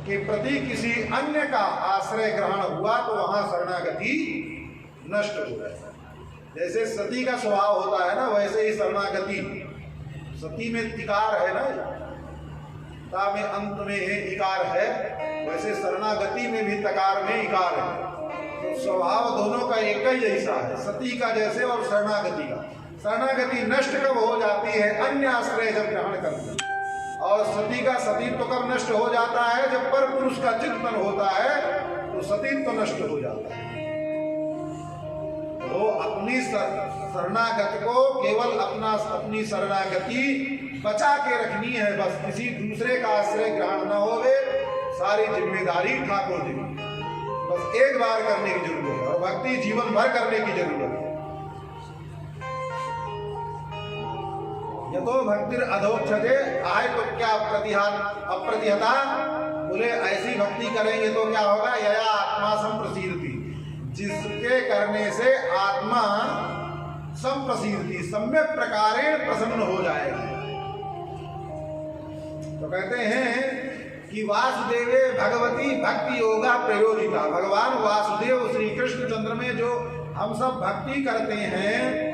के प्रति किसी अन्य का आश्रय ग्रहण हुआ तो वहां शरणागति नष्ट हो जाए। जैसे सती का स्वभाव होता है ना, वैसे ही शरणागति, सती में तिकार है ना, ता में अंत में है इकार है, वैसे शरणागति में भी तकार में इकार है। तो स्वभाव दोनों का एक ही जैसा है, सती का जैसे और शरणागति का। शरणागति नष्ट कब हो जाती है? अन्य आश्रय जब ग्रहण करती है। और सती का सतीत्व कब नष्ट हो जाता है? जब पर पुरुष का चिंतन होता है तो सतीत्व नष्ट हो जाता है। तो अपनी शरणागत को केवल अपनी शरणागति बचा के रखनी है, बस किसी दूसरे का आश्रय ग्रहण न होवे। सारी जिम्मेदारी ठाकुर जी की, बस एक बार करने की जरूरत है और भक्ति जीवन भर करने की जरूरत है। यतो भक्तिर अधोक्षते आए तो क्या अप्रतिहता, बोले ऐसी भक्ति करेंगे तो क्या होगा? यया आत्मा संप्रसीदति, जिसके करने से आत्मा संप्रसीदति, सम्यक प्रकारेण प्रसन्न हो जाएगी। तो कहते हैं कि वासुदेवे भगवती भक्ति योगा प्रयोजिता, भगवान वासुदेव श्री कृष्ण चंद्र में जो हम सब भक्ति करते हैं,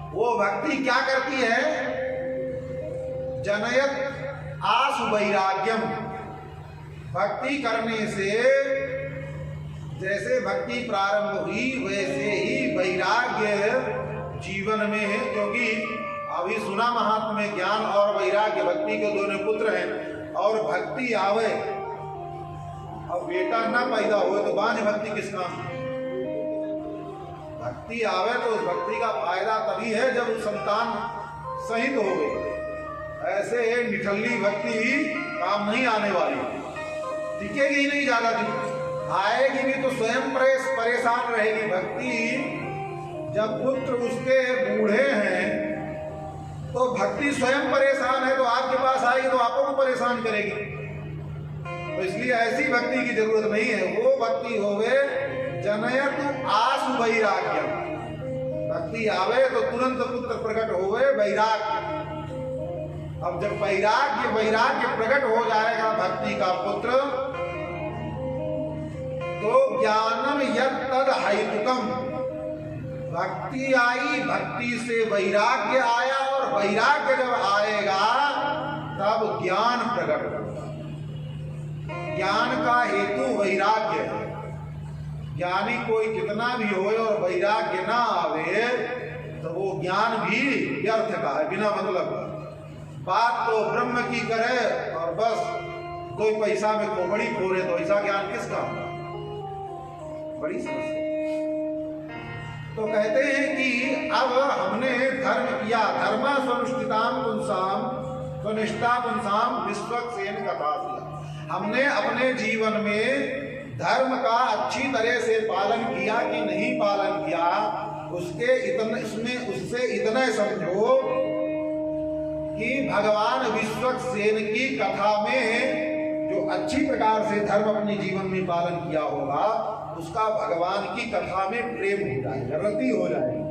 वो भक्ति क्या करती है? जनयत आसु वैराग्यम, भक्ति करने से जैसे भक्ति प्रारंभ हुई वैसे ही वैराग्य जीवन में है। क्योंकि अभी सुना महात्मा में ज्ञान और वैराग्य भक्ति के दोनों पुत्र हैं। और भक्ति आवे, अब बेटा ना पैदा हो तो बांझ भक्ति किस काम? भक्ति आवे तो उस भक्ति का फायदा तभी है जब संतान सहित हो गई। ऐसे निठल्ली भक्ति काम नहीं आने वाली, टिकेगी ही नहीं ज्यादा दिन, आएगी भी तो स्वयं परेशान रहेगी। भक्ति जब पुत्र उसके बूढ़े हैं तो भक्ति स्वयं परेशान है, तो आपके पास आएगी तो आपको परेशान करेगी। तो इसलिए ऐसी भक्ति की जरूरत नहीं है। वो भक्ति होवे जनयत आसु वैराग्य, भक्ति आवे तो तुरंत पुत्र प्रकट होवे वैराग्य। अब जब वैराग्य प्रकट हो जाएगा भक्ति का पुत्र, तो ज्ञानम यत् तद हेतुकम, भक्ति आई, भक्ति से वैराग्य आया, और वैराग्य जब आएगा तब ज्ञान प्रकट होगा। ज्ञान का हेतु वैराग्य है। ज्ञानी कोई कितना भी हो और वैराग्य ना आवे तो वो ज्ञान भी व्यर्थ का है, बिना मतलब का। बात तो ब्रह्म की करे और बस कोई पैसा में खोपड़ी फोड़े, तो ऐसा ज्ञान किसका? बड़ी समस्या। तो कहते हैं कि अब हमने धर्म किया, धर्म स्वनुष्ठिताम पुंसाम स्वनिष्ठा पुंसाम विश्वक्सेन कथा किया। हमने अपने जीवन में धर्म का अच्छी तरह से पालन किया कि नहीं पालन किया, उससे इतना समझो कि भगवान विश्वक्सेन की कथा में जो अच्छी प्रकार से धर्म अपने जीवन में पालन किया होगा, उसका भगवान की कथा में प्रेम हो जाएगा, रति हो जाएगी।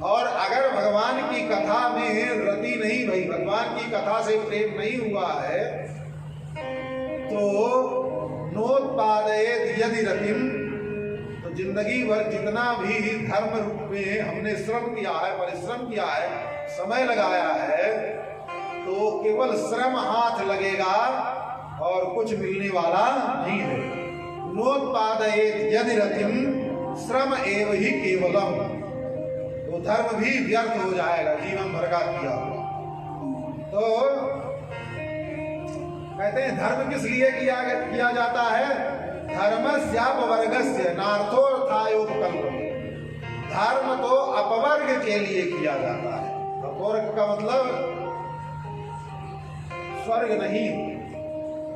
और अगर भगवान की कथा में रति नहीं भई, भगवान की कथा से प्रेम नहीं हुआ है, तो नोत्पादयेत यदि रतिम, तो जिंदगी भर जितना भी धर्म रूप में हमने श्रम किया है, परिश्रम किया है, समय लगाया है, तो केवल श्रम हाथ लगेगा और कुछ मिलने वाला नहीं है। नोत्पादयेत यदि रतिम श्रम एव ही केवलम, तो धर्म भी व्यर्थ हो जाएगा जीवन भर का किया। तो कहते हैं धर्म किस लिए किया जाता है? धर्मस्यापवर्गस्य नार्थोर्थायोपकल्पते, धर्म तो अपवर्ग के लिए किया जाता है। अपवर्ग का मतलब स्वर्ग नहीं,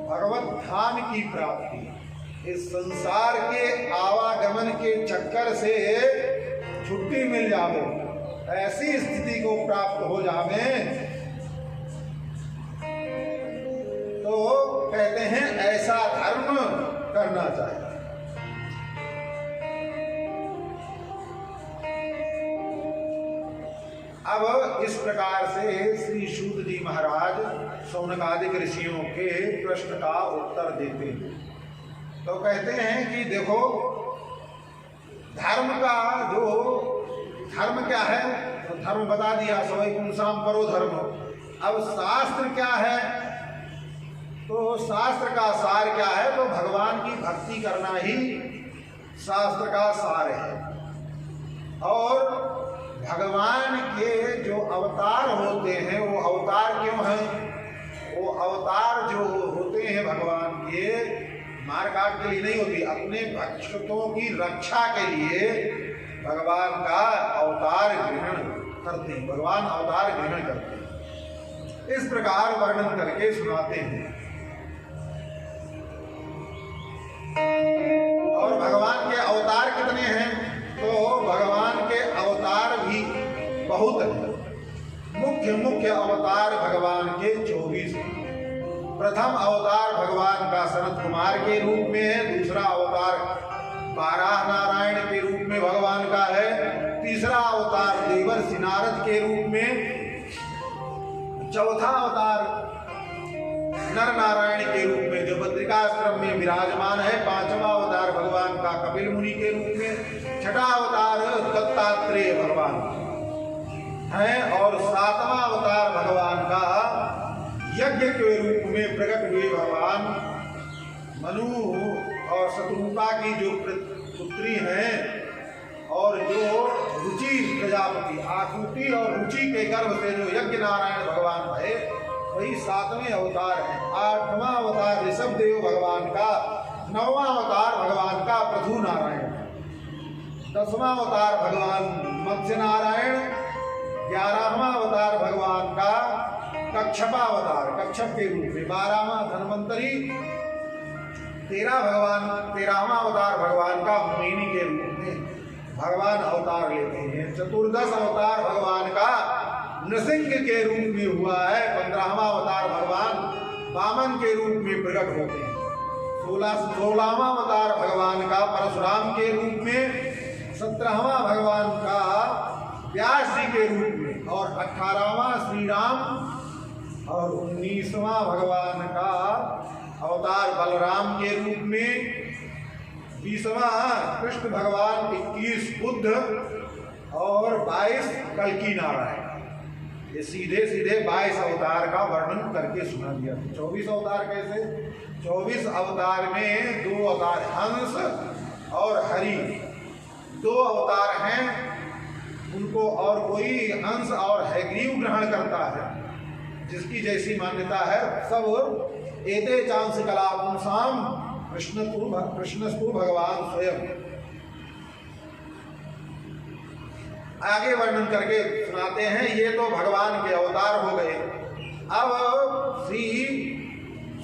भगवत धाम की प्राप्ति। इस संसार के आवागमन के चक्कर से छुट्टी मिल जावे, ऐसी स्थिति को प्राप्त हो जावे, तो कहते हैं ऐसा धर्म करना चाहिए। अब इस प्रकार से श्री सूत जी महाराज शौनकादिक ऋषियों के प्रश्न का उत्तर देते हैं। तो कहते हैं कि देखो, धर्म का जो धर्म क्या है, तो धर्म बता दिया, सवै पुंसाम परो धर्म। अब शास्त्र क्या है, तो शास्त्र का सार क्या है, तो भगवान की भक्ति करना ही शास्त्र का सार है। और भगवान के जो अवतार होते हैं, वो अवतार क्यों हैं, वो अवतार जो होते हैं भगवान के मार काट के लिए नहीं होती, अपने भक्तों की रक्षा के लिए भगवान का अवतार ग्रहण करते हैं, भगवान अवतार ग्रहण करते हैं। इस प्रकार वर्णन करके सुनाते हैं। और भगवान के अवतार कितने हैं, तो भगवान के अवतार भी बहुत हैं। मुख्य अवतार भगवान के 24 हैं। प्रथम अवतार भगवान का सनत कुमार के रूप में है, दूसरा अवतार बाराह नारायण के रूप में भगवान का है, तीसरा अवतार देवर्षि नारद के रूप में, चौथा अवतार नर नारायण के रूप में जो बद्रिकाश्रम में विराजमान है, पांचवा अवतार भगवान का कपिल मुनि के रूप में, छठा अवतार दत्तात्रेय भगवान है, और सातवां अवतार भगवान का यज्ञ के रूप में प्रकट हुए भगवान मनु और शत्रुपा की जो पुत्री हैं, और जो रुचि प्रजापति आकृति और रुचि के गर्भ से जो यज्ञ नारायण भगवान भये, वही सातवें अवतार है। आठवां अवतार ऋषभ देव भगवान का, नौवां अवतार भगवान का पृथु नारायण, 10वां अवतार भगवान मत्स्य नारायण, 11वां अवतार भगवान का कच्छपा अवतार कच्छप के रूप में, 12वां धन्वंतरी, 13वां अवतार भगवान का मुनि के रूप में भगवान अवतार लेते हैं। 14 अवतार भगवान का नृसिंह के रूप में हुआ है। 15वां अवतार भगवान वामन के रूप में प्रकट होते हैं। 16वां अवतार भगवान का परशुराम के रूप में, 17वां भगवान का व्यास जी के रूप में, और 18वां श्री राम, और 19वां भगवान का अवतार बलराम के रूप में, 20वां कृष्ण भगवान, 21 बुद्ध, और 22 कल्की नारायण। ये सीधे 22 अवतार का वर्णन करके सुना दिया। 24 अवतार कैसे, 24 अवतार में 2 अवतार हंस और हरि, 2 अवतार हैं, उनको और कोई हंस और हयग्रीव ग्रहण करता है, जिसकी जैसी मान्यता है। सब एते चांस कला पुंसाम कृष्णस्तु भगवान स्वयं। आगे वर्णन करके सुनाते हैं। ये तो भगवान के अवतार हो गए। अब श्री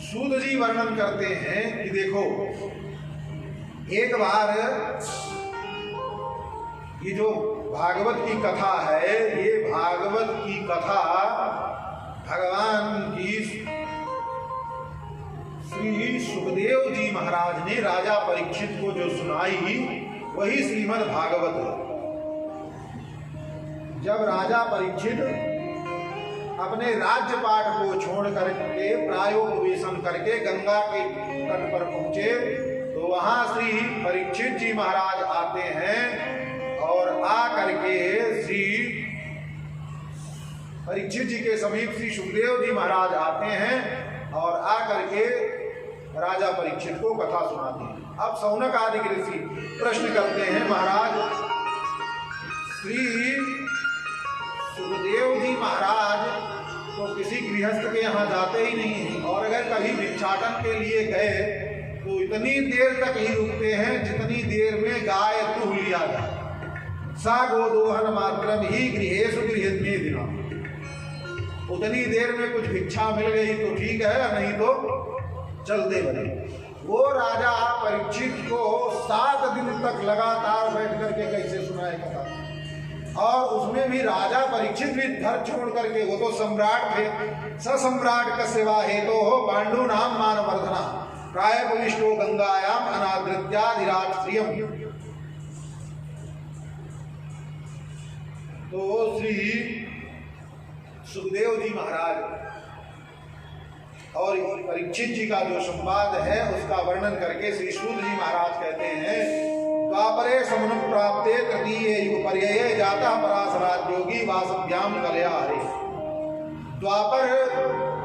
सूत जी वर्णन करते हैं कि देखो, एक बार ये जो भागवत की कथा है, ये भागवत की कथा भगवान की श्री सुखदेव जी महाराज ने राजा परीक्षित को जो सुनाई, वही श्रीमद् भागवत है। जब राजा परीक्षित अपने राज्यपाट को छोड़ करके प्रायोपवेशन करके गंगा के तट पर पहुंचे, तो वहां श्री परीक्षित जी महाराज आते हैं, और आ करके श्री परीक्षित जी के समीप श्री सुखदेव जी महाराज आते हैं, और आ करके राजा परीक्षित को कथा सुनाते हैं। अब शौनक आदि ऋषि प्रश्न करते हैं, महाराज श्री सुखदेव जी महाराज तो किसी गृहस्थ के यहाँ जाते ही नहीं हैं, और अगर कभी भिक्षाटन के लिए गए तो इतनी देर तक ही रुकते हैं जितनी देर में गाय दूह लिया जाए। सा गोदोहन मात्रम ही गृहेषु गृहत में दिना, उतनी देर में कुछ भिक्षा मिल गई तो ठीक है, नहीं तो चलते बने। वो राजा परीक्षित को 7 दिन तक लगातार बैठ करके कैसे सुनाए कथा, और उसमें भी राजा परीक्षित भी घर छोड़ करके, वो तो सम्राट थे, ससम्राट का सेवा हेतु हो पांडु नाम मानवर्धना प्राय भविष्ठो गंगायाम अनादृत्याधिराष्ट्रियम। तो श्री सुखदेव जी महाराज और परीक्षित जी का जो संवाद है उसका वर्णन करके श्री सूत जी महाराज कहते हैं, द्वापरे समनुम प्राप्ते तृतीये युग पर्यये जाता पराशराज योगी वासभ्याम कलया हरे। द्वापर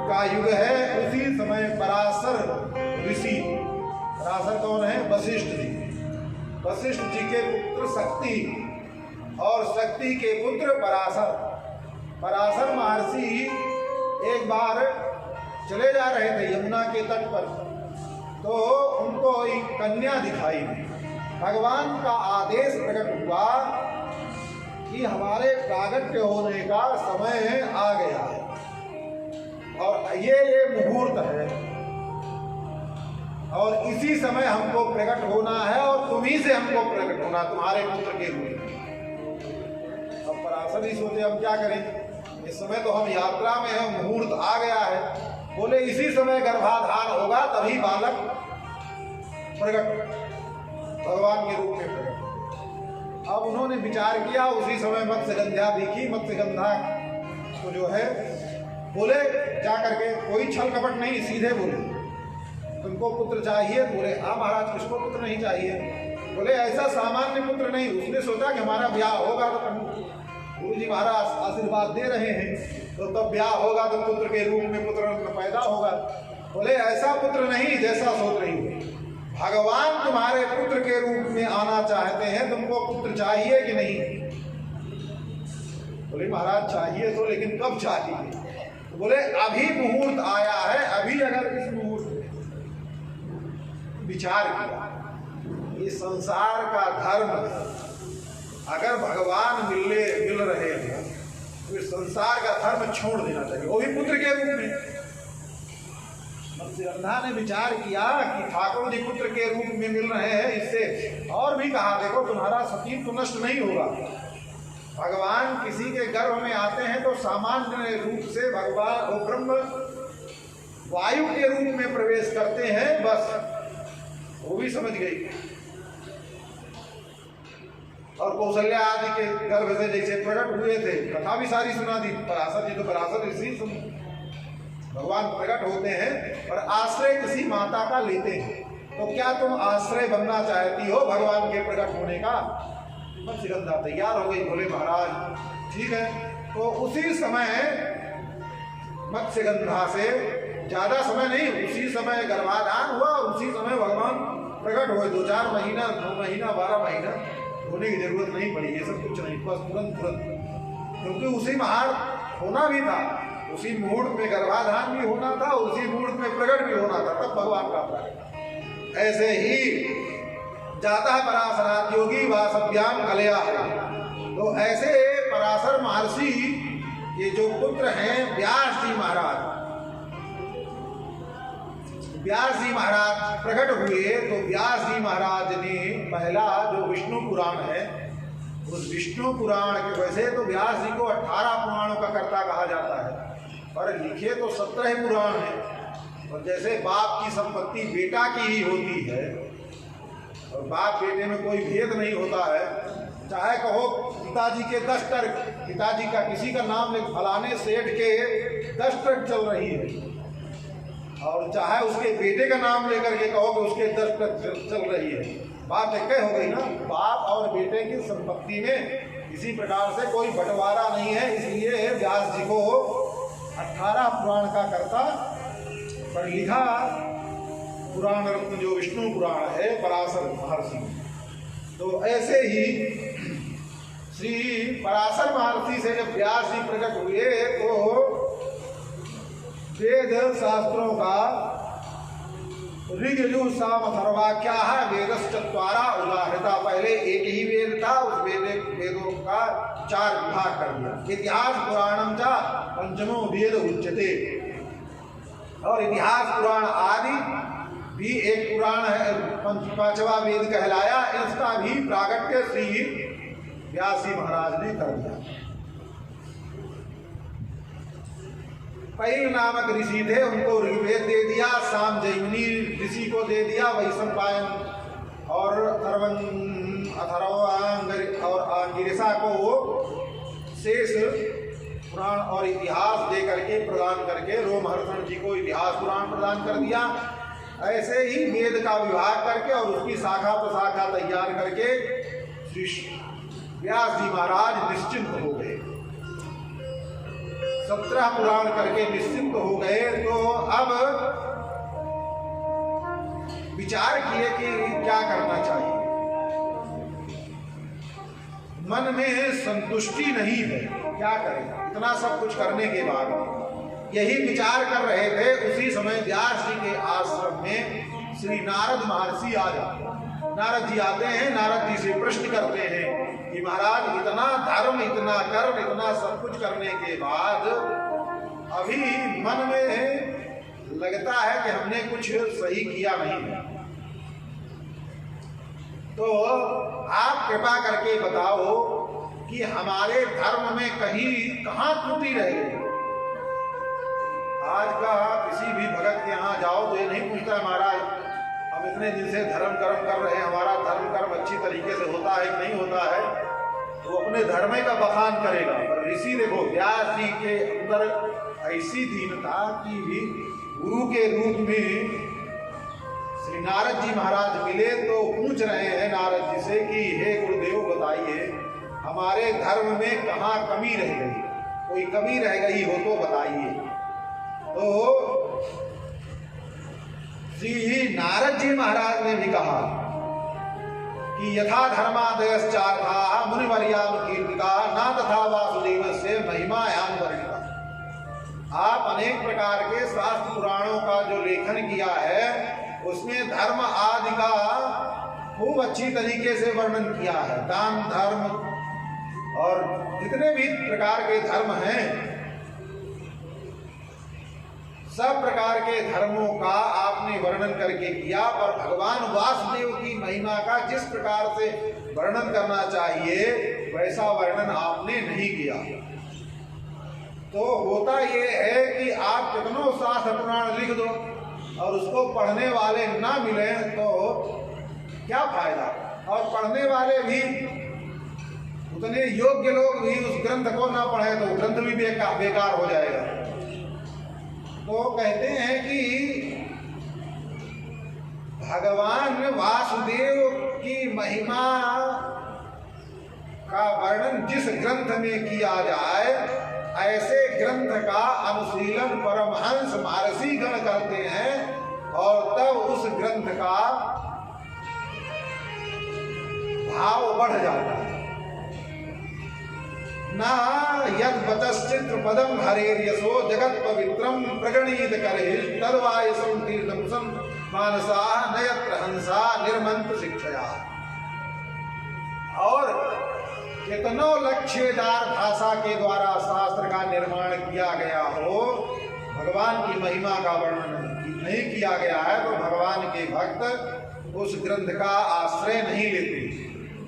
का युग है, उसी समय पराशर ऋषि, पराशर कौन है? वशिष्ठ जी। वशिष्ठ जी के पुत्र शक्ति और शक्ति के पुत्र पराशर। पराशर महर्षि एक बार चले जा रहे थे यमुना के तट पर, तो उनको एक कन्या दिखाई दी। भगवान का आदेश प्रकट हुआ कि हमारे प्रागट्य होने का समय आ गया है और ये मुहूर्त है और इसी समय हमको प्रकट होना है और तुम्ही से हमको प्रकट होना, तुम्हारे पुत्र के रूप में। अब पराशर ही सोचे हम क्या करें, इस समय तो हम यात्रा में हैं, मुहूर्त आ गया है। बोले इसी समय गर्भाधान होगा, तभी बालक प्रकट भगवान के रूप में प्रकट। अब उन्होंने विचार किया, उसी समय मत्स्यगंधा दिखी। मत्स्यगंधा तो जो है बोले जा करके, कोई छल कपट नहीं, सीधे बोले तुमको पुत्र चाहिए? बोले हाँ महाराज, किसको पुत्र नहीं चाहिए? बोले ऐसा सामान्य पुत्र नहीं। उसने सोचा कि हमारा ब्याह होगा तो गुरु जी महाराज आशीर्वाद दे रहे हैं, तो तब ब्याह होगा तो पुत्र के रूप में पुत्र पैदा होगा। बोले ऐसा पुत्र नहीं जैसा सोच रही हो, भगवान तुम्हारे पुत्र के रूप में आना चाहते हैं, तुमको पुत्र चाहिए कि नहीं? बोले महाराज चाहिए तो, लेकिन कब चाहिए? बोले अभी मुहूर्त आया है, अभी अगर इस मुहूर्त विचार किया, ये संसार का धर्म, अगर भगवान मिल रहे हैं तो इस संसार का धर्म छोड़ देना चाहिए, वो भी पुत्र के रूप में। मत्स्यगंधा ने विचार किया कि ठाकुर जी पुत्र के रूप में मिल रहे हैं, इससे और भी कहा देखो तुम्हारा सतीत्व तो नष्ट नहीं होगा। भगवान किसी के गर्भ में आते हैं तो सामान्य रूप से भगवान वो ब्रह्म वायु के रूप में प्रवेश करते हैं, बस वो भी समझ गई। और कौशल्या आदि के गर्भ से जैसे प्रकट हुए थे, कथा भी सारी सुना दी। पराशर जी तो पराशर ऋषि भगवान प्रकट होते हैं और आश्रय किसी माता का लेते हैं, तो क्या तुम आश्रय बनना चाहती हो भगवान के प्रकट होने का? मत्स्यगंधा तैयार हो गई। बोले महाराज ठीक है। तो उसी समय मत्स्यगंधा से ज्यादा समय नहीं, उसी समय गर्भाधान हुआ और उसी समय भगवान प्रकट हुए। 2-4 महीना, 9 महीना, 12 महीना होने की जरूरत नहीं पड़ी, ये सब कुछ नहीं, बस तुरंत, क्योंकि उसी मुहूर्त होना भी था, उसी मुहूर्त में गर्भाधान भी होना था, उसी मुहूर्त में प्रकट भी होना था, तब भगवान का प्रकट। ऐसे ही जाता है पराशराज योगी वासभ्याम कलया। तो ऐसे पराशर महर्षि ये जो पुत्र हैं व्यास जी महाराज, व्यास जी महाराज प्रकट हुए। तो व्यास जी महाराज ने पहला जो विष्णु पुराण है, उस विष्णु पुराण के, वैसे तो व्यास जी को 18 पुराणों का कर्ता कहा जाता है, पर लिखे तो 17 पुराण हैं। और जैसे बाप की संपत्ति बेटा की ही होती है और बाप बेटे में कोई भेद नहीं होता है, चाहे कहो पिताजी के 10 ट्रक, पिताजी का किसी का नाम ले, फलाने सेठ के 10 ट्रक चल रही है, और चाहे उसके बेटे का नाम लेकर के कहो कि उसके 10 ट्रक चल रही है, बात एक हो गई ना। बाप और बेटे की संपत्ति में किसी प्रकार से कोई बंटवारा नहीं है, इसलिए व्यास जी को 18 पुराण का कर्ता पर लिखा पुराण रत्न जो विष्णु पुराण है पराशर महर्षि। तो ऐसे ही श्री पराशर महर्षि से जब व्यास जी प्रकट हुए तो वेद शास्त्रों का ऋग यजुः साम अथर्वा क्या है, वेदश्चत्वारा उदाहृता। पहले एक ही वेद था, उस वेदों का 4 विभाग कर दिया। इतिहास पुराणम चा पंचमो वेद उच्यते, और इतिहास पुराण आदि भी एक पुराण है, 5वां वेद कहलाया। इसका भी प्रागट्य श्री व्यास जी महाराज ने कर दिया। पैल नामक ऋषि थे, उनको ऋग्वेद दे दिया, साम जैमिनी ऋषि को दे दिया, वैशंपायन और अथर्व और अंगिरसा को शेष पुराण और इतिहास दे करके प्रदान करके रोमहर्षण जी को इतिहास पुराण प्रदान कर दिया। ऐसे ही वेद का विभाग करके और उसकी शाखा प्रशाखा तैयार करके श्री व्यास जी महाराज निश्चिंत हो गए। 17 पुराण करके निश्चिंत हो गए। तो अब विचार किए कि क्या करना चाहिए। मन में संतुष्टि नहीं है, क्या करें इतना सब कुछ करने के बाद। यही विचार कर रहे थे, उसी समय व्यास जी के आश्रम में श्री नारद महर्षि आ जाते हैं। नारद जी आते हैं, नारद जी से प्रश्न करते हैं कि महाराज इतना धर्म, इतना कर्म, इतना सब कुछ करने के बाद अभी मन में लगता है कि हमने कुछ सही किया नहीं है, तो आप कृपा करके बताओ कि हमारे धर्म में कहाँ त्रुटि रह गई। आज का किसी भी भगत के यहाँ जाओ तो ये नहीं पूछता महाराज हम इतने दिन से धर्म कर्म कर रहे हैं, हमारा धर्म कर्म अच्छी तरीके से होता है कि नहीं होता है, तो अपने धर्म का बखान करेगा। पर ऋषि देखो व्यास जी के अंदर ऐसी दीनता कि भी गुरु के रूप में श्री नारद जी महाराज मिले तो पूछ रहे हैं नारद जी से कि हे गुरुदेव बताइए हमारे धर्म में कहाँ कमी रह गई, कोई कमी रह गई हो तो बताइए। तो श्री नारद जी महाराज ने भी कहा कि यथा धर्मादयश्चार्था मुनिवर्याम कीर्तिता न तथा वासुदेव से महिमायाम वर्णिता। आप अनेक प्रकार के शास्त्र पुराणों का जो लेखन किया है उसमें धर्म आदि का खूब अच्छी तरीके से वर्णन किया है। दान धर्म और जितने भी प्रकार के धर्म हैं सब प्रकार के धर्मों का आपने वर्णन करके किया, पर भगवान वासुदेव की महिमा का जिस प्रकार से वर्णन करना चाहिए वैसा वर्णन आपने नहीं किया। तो होता ये है कि आप कितनों शास्त्र पुराण लिख दो और उसको पढ़ने वाले ना मिले तो क्या फायदा, और पढ़ने वाले भी उतने योग्य लोग भी उस ग्रंथ को ना पढ़े तो ग्रंथ भी बेकार हो जाएगा। तो कहते हैं कि भगवान वासुदेव की महिमा का वर्णन जिस ग्रंथ में किया जाए ऐसे ग्रंथ का अनुशीलन परमहंस महर्षि गण करते हैं और तब उस ग्रंथ का भाव बढ़ जाता है। ना यद वचश्चित्र पदम हरेर यशो जगत पवित्रम प्रगणित करे तद्वायसं तीर्थम मानसा नयत्र हंसा निर्मंत्र शिक्षया। और कितनों लक्ष्यदार भाषा के द्वारा शास्त्र का निर्माण किया गया हो, भगवान की महिमा का वर्णन नहीं किया गया है तो भगवान के भक्त उस ग्रंथ का आश्रय नहीं लेते।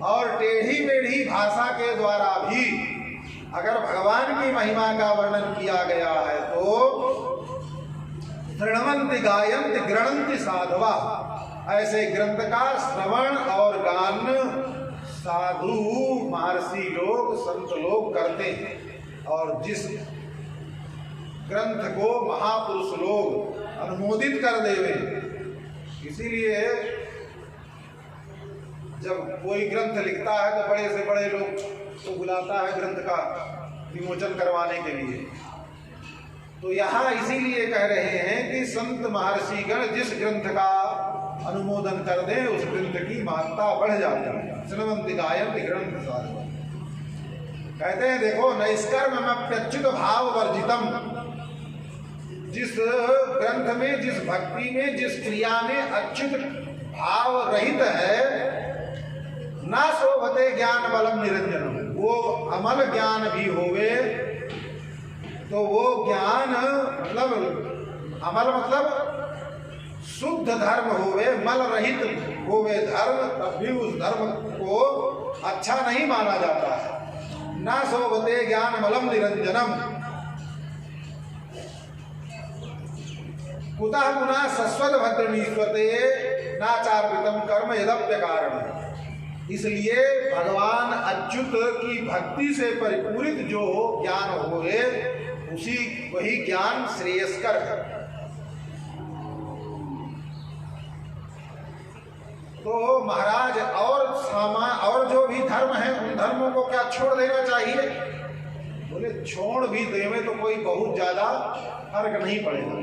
और टेढ़ी मेढ़ी भाषा के द्वारा भी अगर भगवान की महिमा का वर्णन किया गया है तो श्रृण्वन्ति गायन्ति गृह्णन्ति साधवा, ऐसे ग्रंथ का श्रवण और गान साधु महर्षि लोग संत लोग करते हैं। और जिस ग्रंथ को महापुरुष लोग अनुमोदित कर देवे, इसीलिए जब कोई ग्रंथ लिखता है तो बड़े से बड़े लोग को बुलाता है ग्रंथ का विमोचन करवाने के लिए। तो यहाँ इसीलिए कह रहे हैं कि संत महर्षि गण जिस ग्रंथ का अनुमोदन कर दे उस ग्रंथ की महत्ता बढ़ जाती है। श्रृण्वन्ति गायन्ति ग्रंथ साधवा, कहते हैं देखो नैष्कर्म्यप्यच्युत भाव वर्जितम, जिस ग्रंथ में जिस भक्ति में जिस क्रिया में अच्युत भाव रहित है ना शोभते ज्ञान बलम निरंजन, वो अमल ज्ञान भी होवे तो वो ज्ञान मतलब अमल मतलब शुद्ध धर्म होवे, मल रहित होवे धर्म, तब भी उस धर्म को अच्छा नहीं माना जाता है। ना शोभते ज्ञान बलम निरंजनम कुतः पुनः सस्वद भद्रमीश्वते नाचार्पितम कर्म यदप्य कारण। इसलिए भगवान अच्युत की भक्ति से परिपूरित जो ज्ञान होए उसी वही ज्ञान श्रेयस्कर है। तो महाराज और जो भी धर्म है उन धर्मों को क्या छोड़ देना चाहिए? बोले छोड़ भी देवे तो कोई बहुत ज्यादा फर्क नहीं पड़ेगा।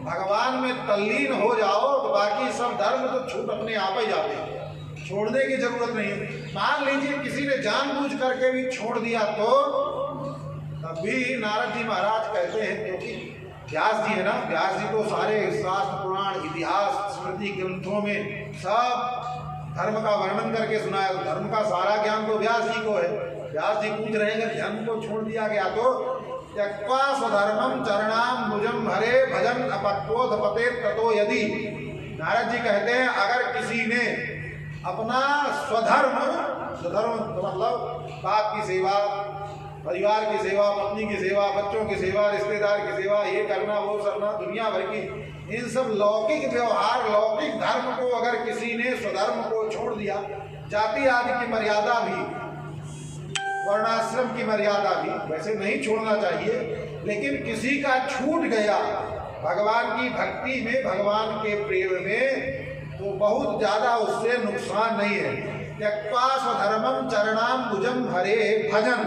भगवान में तल्लीन हो जाओ तो बाकी सब धर्म तो छूट अपने आप ही जाते हैं, छोड़ने की जरूरत नहीं है। मान लीजिए किसी ने जानबूझ करके भी छोड़ दिया तो तब भी नारद जी महाराज कहते हैं, क्योंकि व्यास जी है ना, व्यास जी तो सारे शास्त्र पुराण इतिहास स्मृति ग्रंथों में सब धर्म का वर्णन करके सुनाया। तो धर्म का सारा ज्ञान तो व्यास जी को है। व्यास जी पूछ रहे हैं कि धर्म को छोड़ दिया गया तो त्यक्त्वा स्वधर्मम चरणाम मुजम हरे भजन अपक्वोध पते ततो यदि। नारद जी कहते हैं अगर किसी ने अपना स्वधर्म तो मतलब बाप की सेवा, परिवार की सेवा, पत्नी की सेवा, बच्चों की सेवा, रिश्तेदार की सेवा, ये करना वो करना, दुनिया भर की इन सब लौकिक व्यवहार लौकिक धर्म को अगर किसी ने स्वधर्म को छोड़ दिया, जाति आदि की मर्यादा भी, वर्णाश्रम की मर्यादा भी वैसे नहीं छोड़ना चाहिए, लेकिन किसी का छूट गया भगवान की भक्ति में, भगवान के प्रेम में, तो बहुत ज्यादा उससे नुकसान नहीं है। त्यक्त्वा स्वधर्मम चरणाम भुजम हरे भजन,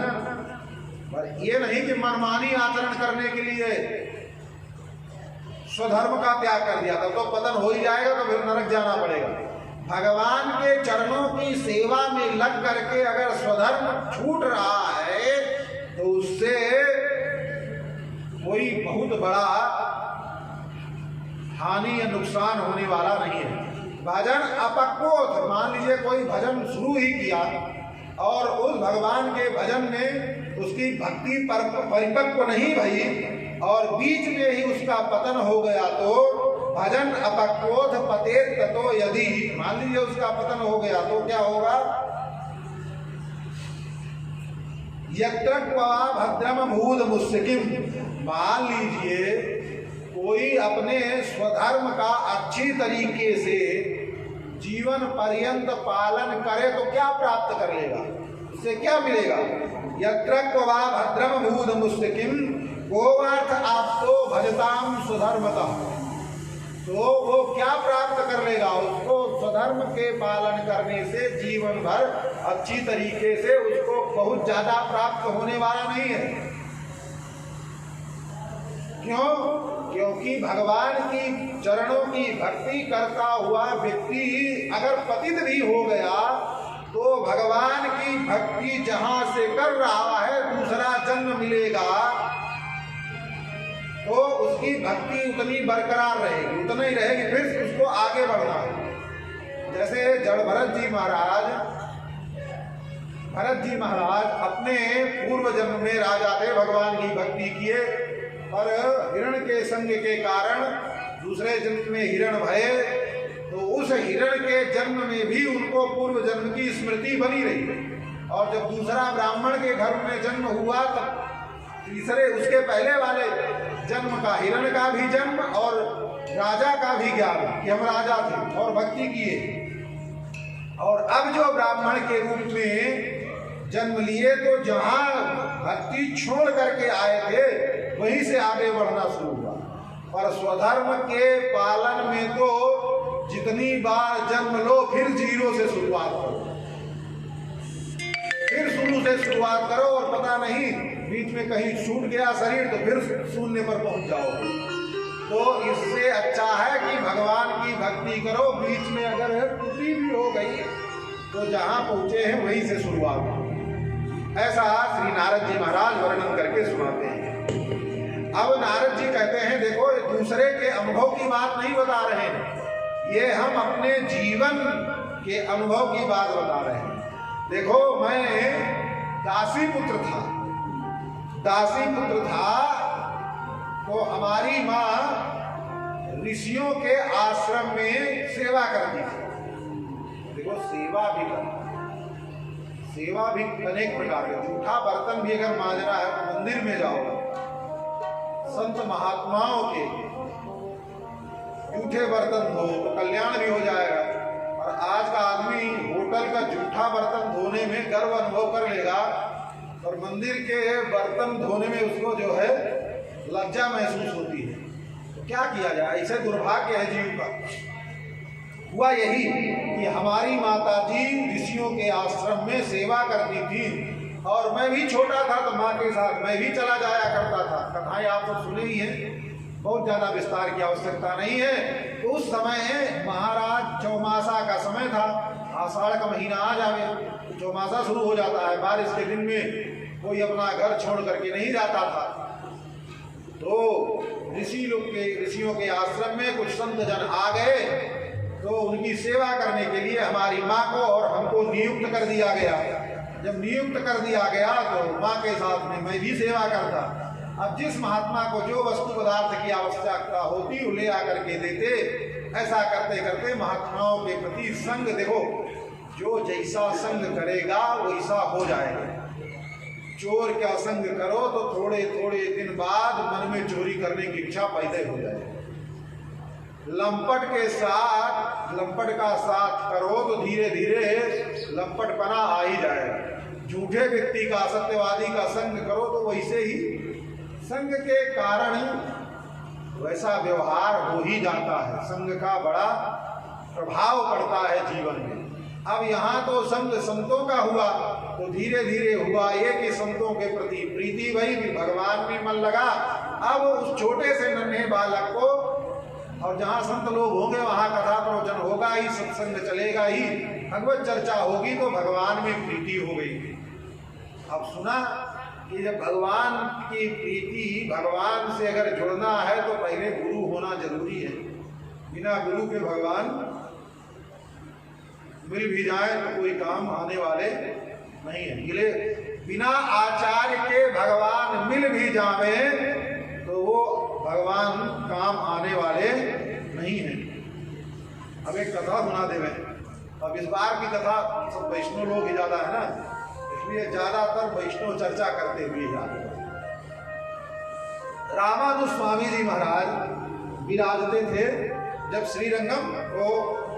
पर ये नहीं कि मनमानी आचरण करने के लिए स्वधर्म का त्याग कर दिया था तो पतन हो ही जाएगा, तो फिर नरक जाना पड़ेगा। भगवान के चरणों की सेवा में लग करके अगर स्वधर्म छूट रहा है तो उससे कोई बहुत बड़ा हानि या नुकसान होने वाला नहीं है। भजन अपक्वोध, मान लीजिए कोई भजन शुरू ही किया और उस भगवान के भजन में उसकी भक्ति परिपक्व नहीं भई और बीच में ही उसका पतन हो गया तो भजन अपक्वोध पते ततो यदि, मान लीजिए उसका पतन हो गया तो क्या होगा? यत्र भद्रम भूद मुस्किम, मान लीजिए कोई अपने स्वधर्म का अच्छी तरीके से जीवन पर्यंत पालन करे तो क्या प्राप्त कर लेगा, उससे क्या मिलेगा? यत्र भद्रम भूद मुस्किम गोवार्थ आपको भजताम स्वधर्मतः, तो वो क्या प्राप्त कर लेगा? उसको स्वधर्म के पालन करने से जीवन भर अच्छी तरीके से उसको बहुत ज्यादा प्राप्त होने वाला नहीं है। क्यों? क्योंकि भगवान की चरणों की भक्ति करता हुआ व्यक्ति अगर पतित भी हो गया तो भगवान की भक्ति जहां से कर रहा है दूसरा जन्म मिलेगा तो उसकी भक्ति उतनी बरकरार रहेगी, उतना ही रहेगी, फिर उसको आगे बढ़ना है। जैसे जड़ भरत जी महाराज अपने पूर्व जन्म में राजा थे, भगवान की भक्ति किए, पर हिरण के संग के कारण दूसरे जन्म में हिरण भये, तो उस हिरण के जन्म में भी उनको पूर्व जन्म की स्मृति बनी रही। और जब दूसरा ब्राह्मण के घर में जन्म हुआ तब तीसरे उसके पहले वाले जन्म का, हिरण का भी जन्म और राजा का भी ज्ञान कि हम राजा थे और भक्ति किए, और अब जो ब्राह्मण के रूप में जन्म लिए तो जहां भक्ति छोड़ करके आए थे वहीं से आगे बढ़ना शुरू हुआ। पर स्वधर्म के पालन में तो जितनी बार जन्म लो फिर जीरो से शुरुआत करो, फिर शुरू से शुरुआत करो, और पता नहीं बीच में कहीं छूट गया शरीर तो फिर शून्य पर पहुंच जाओगे। तो इससे अच्छा है कि भगवान की भक्ति करो, बीच में अगर त्रुटि भी हो गई तो जहां पहुंचे हैं वहीं से शुरुआत करो। ऐसा श्री नारद जी महाराज वर्णन करके सुनाते हैं। अब नारद जी कहते हैं देखो दूसरे के अनुभव की बात नहीं बता रहे हैं, ये हम अपने जीवन के अनुभव की बात बता रहे हैं। देखो मैं दासी पुत्र था तो हमारी माँ ऋषियों के आश्रम में सेवा करती थी। देखो सेवा भी अनेक प्रकार के, जूठा बर्तन भी अगर मांजना है तो मंदिर में जाओ, संत महात्माओं के जूठे बर्तन धो तो कल्याण भी हो जाएगा। और आज का आदमी होटल का जूठा बर्तन धोने में गर्व अनुभव कर लेगा और मंदिर के बर्तन धोने में उसको जो है लज्जा महसूस होती है, तो क्या किया जाए? ऐसे दुर्भाग्य है जीव का। हुआ यही कि हमारी माता जी ऋषियों के आश्रम में सेवा करती थी और मैं भी छोटा था तो माँ के साथ मैं भी चला जाया करता था। कथाएं आप सब सुने ही हैं, बहुत ज़्यादा विस्तार की आवश्यकता नहीं है। तो उस समय महाराज चौमासा का समय था, आषाढ़ का महीना आ जावे तो चौमासा शुरू हो जाता है। बारिश के दिन में कोई अपना घर छोड़ करके नहीं जाता था। तो ऋषियों के आश्रम में कुछ संत जन आ गए, तो उनकी सेवा करने के लिए हमारी माँ को और हमको नियुक्त कर दिया गया। जब नियुक्त कर दिया गया तो माँ के साथ में मैं भी सेवा करता। अब जिस महात्मा को जो वस्तु पदार्थ की आवश्यकता होती वो ले आकर के देते। ऐसा करते करते महात्माओं के प्रति संग, देखो जो जैसा संग करेगा वैसा हो जाएगा। चोर का संग करो तो थोड़े थोड़े दिन बाद मन में चोरी करने की इच्छा पैदा हो जाएगी। लंपट का साथ करो तो धीरे धीरे लंपटपना आ ही जाएगा। झूठे व्यक्ति का, सत्यवादी का संग करो तो वैसे ही संग के कारण वैसा व्यवहार हो ही जाता है। संग का बड़ा प्रभाव पड़ता है जीवन में। अब यहाँ तो संग संतों का हुआ तो धीरे धीरे हुआ ये कि संतों के प्रति प्रीति भई, भगवान में मन लगा। अब उस छोटे से नन्हे बालक को, और जहाँ संत लोग होंगे वहाँ कथा प्रवचन होगा ही, सत्संग चलेगा ही, भगवत चर्चा होगी तो भगवान में प्रीति हो गई। अब सुना कि जब भगवान की प्रीति, भगवान से अगर जुड़ना है तो पहले गुरु होना जरूरी है। बिना गुरु के भगवान मिल भी जाए तो कोई काम आने वाले नहीं है। मिले बिना आचार्य के भगवान मिल भी जावे तो वो भगवान काम आने वाले नहीं है। अब एक कथा सुना देवे। अब इस बार की कथा सब वैष्णव लोग ही ज्यादा है ना, इसलिए ज्यादातर वैष्णव चर्चा करते हुए जाते। रामानुज स्वामी जी महाराज विराजते थे। जब श्रीरंगम को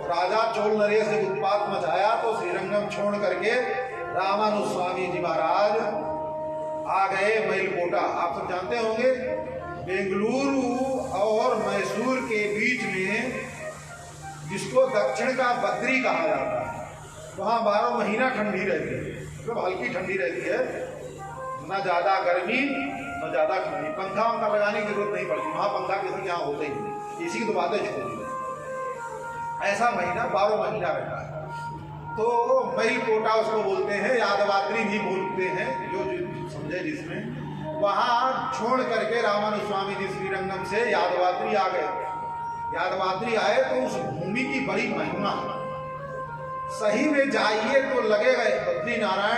राजा चोल नरेश से उत्पात मचाया तो श्रीरंगम छोड़ करके रामानुज स्वामी जी महाराज आ गए मैलकोटा। आप सब जानते होंगे बेंगलुरु और मैसूर के बीच में, जिसको दक्षिण का बद्री कहा जाता है, वहाँ 12 महीना ठंडी रहती है, मतलब हल्की ठंडी रहती है, ना ज़्यादा गर्मी ना ज़्यादा ठंडी। पंखा वंखा लगाने की जरूरत नहीं पड़ती, वहाँ पंखा किसी के यहाँ होता ही नहीं, इसी की तो बातें छोड़ दी। ऐसा महीना 12 महीना रहता है। तो मैलकोटा उसको बोलते हैं, यादवात्री भी बोलते हैं, जो समझे जिसमें। वहाँ छोड़ करके रामानुज स्वामी जी श्रीरंगम से यादवात्री आ गए। यादवात्री आए तो उस भूमि की बड़ी महिमा, सही में जाइए तो लगेगा बद्री नारायण